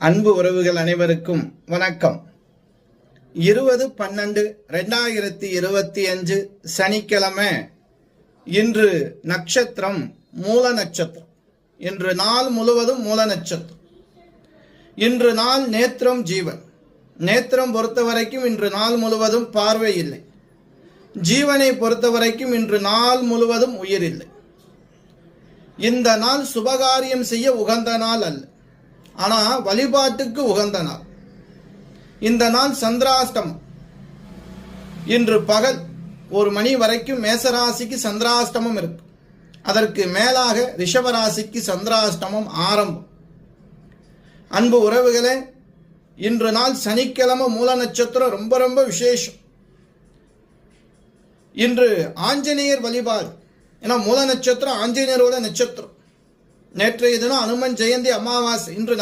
அன்பு உறவுகள் அனைவருக்கும் வணக்கம். 20/12/2025 சனிக்கிழமை. இன்று நட்சத்திரம் மூல நட்சத்திரம். இன்று நாள் முழுவதும் மூல நட்சத்திரம். இன்று நாள் நேத்திரம் ஜீவன். நேத்திரம் பொறுத்தவரைக்கும் இன்று நாள் முழுவதும் பார்வை இல்லை. ஜீவனை பொறுத்தவரைக்கும் இன்று நாள் முழுவதும் உயிர் இல்லை. இந்த நாள் சுபகாரியம் செய்ய உகந்த நாள் அல்ல, ஆனால் வழிபாட்டுக்கு உகந்த நாள். இந்த நாள் சந்திராஷ்டமம். இன்று பகல் 1 மணி வரைக்கும் மேசராசிக்கு சந்திராஷ்டமம் இருக்கு. அதற்கு மேலாக ரிஷபராசிக்கு சந்திராஷ்டமம் ஆரம்பம். அன்பு உறவுகளே, இன்று நாள் சனிக்கிழமை மூல நட்சத்திரம் ரொம்ப ரொம்ப விசேஷம். இன்று ஆஞ்சநேயர் வழிபாடு. ஏன்னா மூல நட்சத்திரம் ஆஞ்சநேயரோட நட்சத்திரம். நேற்றைய தினம் அனுமன் ஜெயந்தி அமாவாசை. இன்று